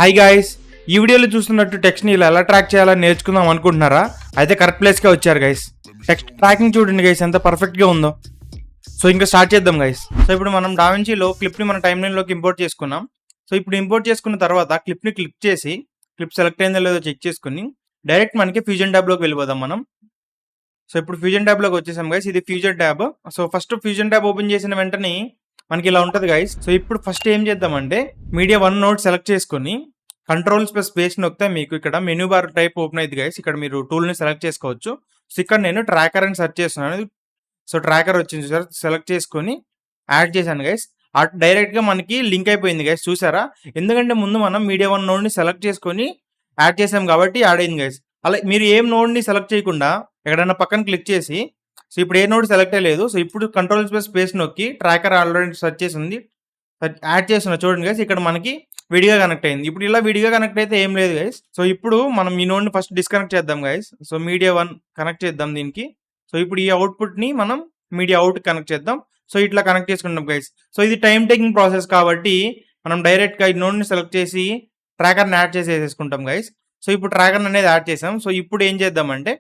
Hi guys, ఈ వీడియోలో చూస్తున్నట్టు టెక్స్ట్ని ఇలా ఎలా ట్రాక్ చేయాలని నేర్చుకుందాం అనుకుంటున్నారా? అయితే కరెక్ట్ ప్లేస్కే వచ్చారు గైస్. టెక్స్ట్ ట్రాకింగ్ చూడండి గైస్, ఎంత పర్ఫెక్ట్గా ఉందో. సో ఇంకా స్టార్ట్ చేద్దాం గైస్. సో ఇప్పుడు మనం డావిన్సీలో క్లిప్ని మన టైమ్ లైన్లోకి ఇంపోర్ట్ చేసుకున్నాం. సో ఇప్పుడు ఇంపోర్ట్ చేసుకున్న తర్వాత క్లిప్ని క్లిక్ చేసి క్లిప్ సెలెక్ట్ అయిందో లేదో చెక్ చేసుకుని డైరెక్ట్ మనకి ఫ్యూజన్ ట్యాబ్లోకి వెళ్ళిపోదాం మనం. సో ఇప్పుడు ఫ్యూజన్ ట్యాబ్లోకి వచ్చేసాం గైస్. ఇది fusion tab. So first fusion tab open చేసిన వెంటనే మనకి ఇలా ఉంటుంది గైస్. సో ఇప్పుడు ఫస్ట్ ఏం చేద్దామంటే మీడియా 1 నోట్ సెలెక్ట్ చేసుకుని కంట్రోల్స్ ప్లస్ స్పేస్ నొక్కితే మీకు ఇక్కడ మెనూ బార్ టైప్ ఓపెన్ అయింది గైస్. ఇక్కడ మీరు టూల్ని సెలెక్ట్ చేసుకోవచ్చు. సో ఇక్కడ నేను ట్రాకర్ అని సెర్చ్ చేస్తున్నాను. సో ట్రాకర్ వచ్చింది సార్, సెలెక్ట్ చేసుకొని యాడ్ చేశాను గైస్. డైరెక్ట్గా మనకి లింక్ అయిపోయింది గైస్, చూసారా? ఎందుకంటే ముందు మనం మీడియా 1 నోడ్ని సెలెక్ట్ చేసుకొని యాడ్ చేసాం కాబట్టి యాడ్ అయింది గైస్. అలా మీరు ఏం నోడ్ని సెలెక్ట్ చేయకుండా ఎక్కడైనా పక్కన క్లిక్ చేసి, సో ఇప్పుడు ఏ నోడ్ సెలెక్ట్ అయ్యలేదు. సో ఇప్పుడు కంట్రోల్స్ ప్లస్ స్పేస్ నొక్కి ట్రాకర్ ఆల్రెడీ సెర్చ్ చేసి ఉంది, యాడ్ చేస్తున్నా చూడండి గైస్. ఇక్కడ మనకి విడిగా కనెక్ట్ అయింది. ఇప్పుడు ఇలా విడిగా కనెక్ట్ అయితే ఏం లేదు గైస్. సో ఇప్పుడు మనం ఈ నోడ్ని ఫస్ట్ డిస్కనెక్ట్ చేద్దాం గైస్. సో మీడియా 1 కనెక్ట్ చేద్దాం దీనికి. సో ఇప్పుడు ఈ అవుట్పుట్ని మనం మీడియా అవుట్ కనెక్ట్ చేద్దాం. సో ఇట్లా కనెక్ట్ చేసుకుంటాం గైస్. సో ఇది టైం టేకింగ్ ప్రాసెస్ కాబట్టి మనం డైరెక్ట్గా ఈ నోడ్ని సెలెక్ట్ చేసి ట్రాకర్ని యాడ్ చేసి వేసేసుకుంటాం గైస్. సో ఇప్పుడు ట్రాకర్ అనేది యాడ్ చేసాం. సో ఇప్పుడు ఏం చేద్దామంటే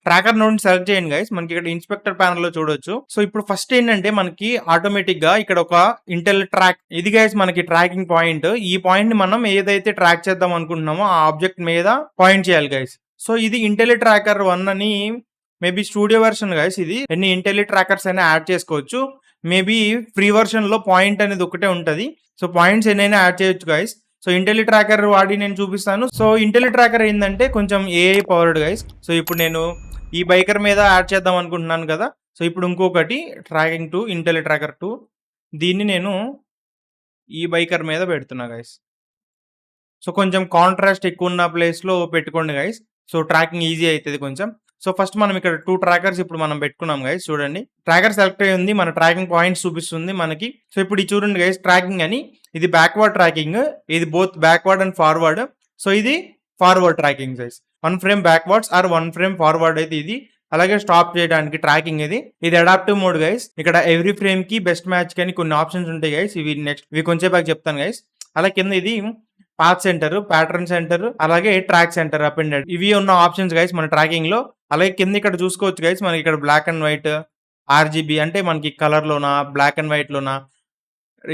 ట్రాకర్ నోడ్ని సెలెక్ట్ చేయండి గైస్. మనకి ఇక్కడ ఇన్స్పెక్టర్ ప్యానల్ లో చూడొచ్చు. సో ఇప్పుడు ఫస్ట్ ఏంటంటే మనకి ఆటోమేటిక్ గా ఇక్కడ ఒక ఇంటెల్ ట్రాక్, ఇది గైస్ మనకి ట్రాకింగ్ పాయింట్. ఈ పాయింట్ ని మనం ఏదైతే ట్రాక్ చేద్దాం అనుకుంటున్నామో ఆ ఆబ్జెక్ట్ మీద పాయింట్ చేయాలి గైస్. సో ఇది ఇంటెల్ ట్రాకర్ 1 అని మేబీ స్టూడియో వెర్షన్ గైస్. ఇది ఎన్ని ఇంటెల్ ట్రాకర్స్ అయినా యాడ్ చేసుకోవచ్చు. మేబీ ఫ్రీ వర్షన్ లో పాయింట్ అనేది ఒకటే ఉంటది. సో పాయింట్స్ ఎన్నైనా యాడ్ చేయొచ్చు గైస్. సో ఇంటెల్ ట్రాకర్ వాడి నేను చూపిస్తాను. సో ఇంటెల్ ట్రాకర్ ఏంటంటే కొంచెం ఏఐ పవర్డ్ గైస్. సో ఇప్పుడు నేను ఈ బైకర్ మీద యాడ్ చేద్దాం అనుకుంటున్నాను కదా. సో ఇప్పుడు ఇంకొకటి ట్రాకింగ్ 2 ఇంటెల్ ట్రాకర్ 2, దీన్ని నేను ఈ బైకర్ మీద పెడుతున్నా గైస్. సో కొంచెం కాంట్రాస్ట్ ఎక్కువ ఉన్న ప్లేస్లో పెట్టుకోండి గైస్. సో ట్రాకింగ్ ఈజీ అవుతుంది కొంచెం. సో ఫస్ట్ మనం ఇక్కడ 2 ట్రాకర్స్ ఇప్పుడు మనం పెట్టుకున్నాం గైస్. చూడండి ట్రాకర్ సెలెక్ట్ అయ్యి ఉంది, మన ట్రాకింగ్ పాయింట్స్ చూపిస్తుంది మనకి. సో ఇప్పుడు ఇది చూడండి గైస్, ట్రాకింగ్ అని. ఇది బ్యాక్వర్డ్ ట్రాకింగ్, ఇది both backward and forward. So ఇది forward tracking guys. 1 frame backwards or 1 frame forward అయితే ఇది. అలాగే స్టాప్ చేయడానికి ట్రాకింగ్ ఇది అడాప్టివ్ మోడ్ గైస్. ఇక్కడ ఎవ్రీ ఫ్రేమ్ కి బెస్ట్ మ్యాచ్ కానీ కొన్ని ఆప్షన్స్ ఉంటాయి గైస్. ఇవి కొంచెం బాగా చెప్తాను గైస్. అలా కింద ఇది పాత్ సెంటర్, ప్యాటర్న్ సెంటర్, అలాగే track centre up and down, ఇవి ఉన్న ఆప్షన్స్ గైస్ మన ట్రాకింగ్ లో. అలాగే కింద ఇక్కడ చూసుకోవచ్చు గైస్, మనకి ఇక్కడ బ్లాక్ అండ్ వైట్, ఆర్జీబీ అంటే మనకి కలర్ లోనా బ్లాక్ అండ్ వైట్ లోనా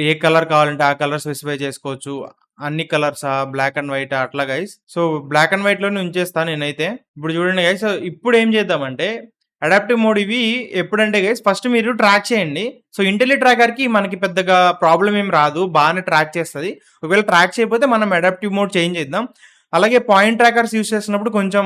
ఏ కలర్ కావాలంటే ఆ కలర్ స్పెసిఫై చేసుకోవచ్చు. అన్ని కలర్స్ బ్లాక్ అండ్ వైట్ అట్లా guys. So black and white లోనే ఉంచేస్తాను నేనైతే. ఇప్పుడు చూడండి గైస్, ఇప్పుడు ఏం చేద్దామంటే అడాప్టివ్ మోడ్ ఇవి ఎప్పుడంటే గైస్ ఫస్ట్ మీరు ట్రాక్ చేయండి. సో ఇంటెల్ ట్రాకర్ కి మనకి పెద్దగా ప్రాబ్లం ఏం రాదు, బాగానే ట్రాక్ చేస్తుంది. ఒకవేళ ట్రాక్ చేయకపోతే మనం అడాప్టివ్ మోడ్ చేంజ్ చేద్దాం. అలాగే పాయింట్ ట్రాకర్స్ యూస్ చేసినప్పుడు కొంచెం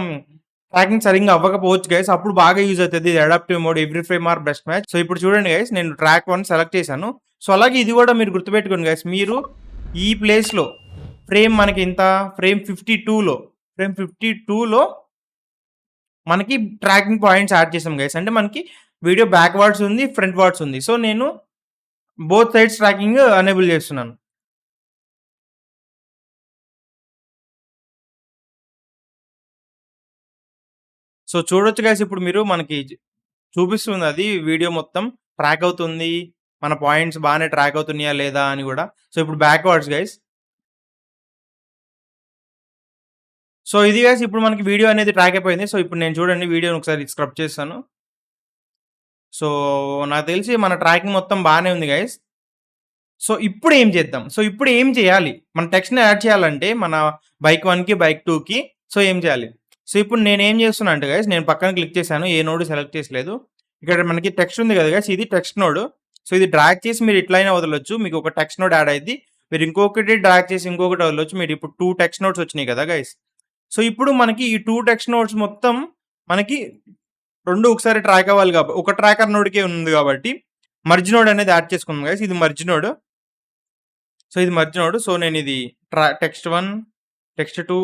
ట్రాకింగ్ సరిగ్గా అవ్వకపోవచ్చు గైస్, అప్పుడు బాగా యూజ్ అవుతుంది adaptive mode every frame are best match. So ఇప్పుడు చూడండి గైస్, నేను ట్రాక్ 1 సెలెక్ట్ చేశాను. సో అలాగే ఇది కూడా మీరు గుర్తుపెట్టుకోండి గైస్, మీరు ఈ ప్లేస్లో ఫ్రేమ్ మనకి ఇంత ఫ్రేమ్ 52లో మనకి ట్రాకింగ్ పాయింట్స్ యాడ్ చేసాం గైస్. అంటే మనకి వీడియో బ్యాక్ వర్డ్స్ ఉంది, ఫ్రంట్ వర్డ్స్ ఉంది. సో నేను బోత్ సైడ్స్ ట్రాకింగ్ అనేబుల్ చేస్తున్నాను. సో చూడొచ్చు గైస్, ఇప్పుడు మీరు మనకి చూపిస్తుంది అది వీడియో మొత్తం ట్రాక్ అవుతుంది, మన పాయింట్స్ బాగానే ట్రాక్ అవుతున్నాయా లేదా అని కూడా. సో ఇప్పుడు బ్యాక్వర్డ్స్ గైస్. సో ఇది గైస్ ఇప్పుడు మనకి వీడియో అనేది ట్రాక్ అయిపోయింది. సో ఇప్పుడు నేను చూడండి వీడియోని ఒకసారి స్క్రబ్ చేస్తాను. సో నాకు తెలిసి మన ట్రాకింగ్ మొత్తం బాగానే ఉంది గైస్. సో ఇప్పుడు ఏం చేద్దాం, సో ఇప్పుడు ఏం చేయాలి, మన టెక్స్ట్ని యాడ్ చేయాలంటే మన బైక్ 1కి బైక్ 2కి. సో ఏం చేయాలి? సో ఇప్పుడు నేను ఏం చేస్తున్నా అంటే గైస్, నేను పక్కన క్లిక్ చేశాను, ఏ నోడ్ సెలెక్ట్ చేసలేదు. ఇక్కడ మనకి టెక్స్ట్ ఉంది కదా గైస్, ఇది టెక్స్ట్ నోడ్. సో ఇది డ్రాగ్ చేసి మీరు ఇట్లయినా వదలొచ్చు, మీకు ఒక టెక్స్ట్ నోడ్ యాడ్ అయింది. మీరు ఇంకొకటి డ్రాగ్ చేసి ఇంకొకటి వదలొచ్చు. మీరు ఇప్పుడు 2 టెక్స్ట్ నోట్స్ వచ్చినాయి కదా గైస్. సో ఇప్పుడు మనకి ఈ 2 టెక్స్ట్ నోట్స్ మొత్తం మనకి 2 ఒకసారి ట్రాక్ అవ్వాలి కాబట్టి ఒక ట్రాకర్ నోడ్కే ఉంది కాబట్టి మర్జ్ నోడ్ అనేది యాడ్ చేసుకుందాం గైస్. ఇది మర్జ్ నోడ్. సో ఇది మర్జ్ నోడ్. సో నేను ఇది టెక్స్ట్ 1, టెక్స్ట్ 2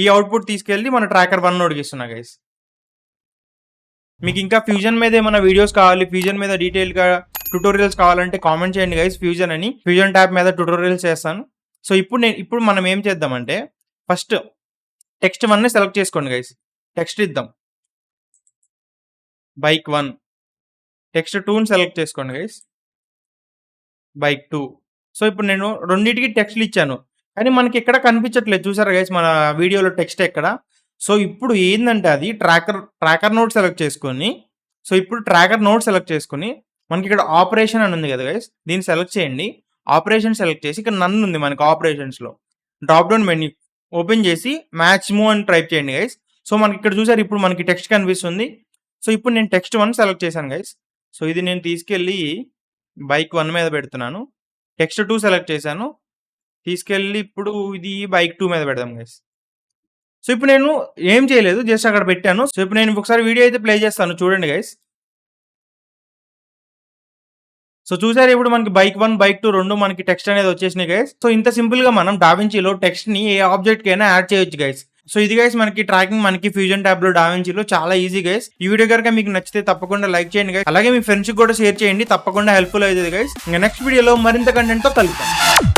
ఈ అవుట్పుట్ తీసుకెళ్ళి మన ట్రాకర్ 1 నోడ్కి ఇస్తున్నా గైస్. మీకు ఇంకా ఫ్యూజన్ మీద ఏమైనా వీడియోస్ కావాలి, ఫ్యూజన్ మీద డీటెయిల్గా ట్యూటోరియల్స్ కావాలంటే కామెంట్ చేయండి గైస్. ఫ్యూజన్ ట్యాబ్ మీద ట్యూటోరియల్స్ చేస్తాను. సో ఇప్పుడు మనం ఏం చేద్దామంటే ఫస్ట్ టెక్స్ట్ 1ని సెలెక్ట్ చేసుకోండి గైస్. టెక్స్ట్ ఇద్దాం బైక్ 1. టెక్స్ట్ 2ని సెలెక్ట్ చేసుకోండి గైస్, బైక్ 2. సో ఇప్పుడు నేను రెండింటికి టెక్స్ట్లు ఇచ్చాను. కానీ మనకి ఎక్కడ కనిపించట్లేదు చూసారా గైస్ మన వీడియోలో టెక్స్ట్ ఎక్కడ. సో ఇప్పుడు ఏందంటే అది ట్రాకర్ నోడ్ సెలెక్ట్ చేసుకొని, సో ఇప్పుడు ట్రాకర్ నోడ్ సెలెక్ట్ చేసుకొని మనకి ఇక్కడ ఆపరేషన్ అని ఉంది కదా గైస్, దీన్ని సెలెక్ట్ చేయండి. ఆపరేషన్ సెలెక్ట్ చేసి ఇక్కడ నన్ను ఉంది మనకి ఆపరేషన్స్లో డ్రాప్ డౌన్ మెన్యూ ఓపెన్ చేసి మ్యాచ్ మూవ్ అని టైప్ చేయండి గైస్. సో మనకి ఇక్కడ చూసారు ఇప్పుడు మనకి టెక్స్ట్ కనిపిస్తుంది. సో ఇప్పుడు నేను టెక్స్ట్ 1 సెలెక్ట్ చేశాను గైస్. సో ఇది నేను తీసుకెళ్ళి బైక్ 1 మీద పెడుతున్నాను. టెక్స్ట్ 2 సెలెక్ట్ చేశాను, తీసుకెళ్ళి ఇప్పుడు ఇది బైక్ 2 మీద పెడదాం గైస్. సో ఇప్పుడు నేను ఏం చేయలేదు, జస్ట్ అక్కడ పెట్టాను. సో ఇప్పుడు నేను ఒకసారి వీడియో అయితే ప్లే చేస్తాను చూడండి గైస్. సో చూసారు ఇప్పుడు మనకి బైక్ 1 బైక్ 2 రెండు మనకి టెక్స్ట్ అనేది వచ్చేసినాయి గైస్. సో ఇంత సింపుల్ గా మనం డావించీలో టెక్స్ట్ ని ఏ ఆబ్జెక్ట్ కైనా యాడ్ చేయొచ్చు గైస్. సో ఇది గైస్ మనకి ట్రాకింగ్ మనకి ఫ్యూజన్ ట్యాబ్ లో డావించీలో చాలా ఈజీ గైస్. ఈ వీడియో కనుక మీకు నచ్చితే తప్పకుండా లైక్ చేయండి గైస్, అలాగే మీ ఫ్రెండ్స్ కూడా షేర్ చేయండి, తప్పకుండా హెల్ప్ఫుల్ అవుతుంది గైస్. ఇంకా నెక్స్ట్ వీడియోలో మరింత కంటెంట్ తో కలుద్దాం.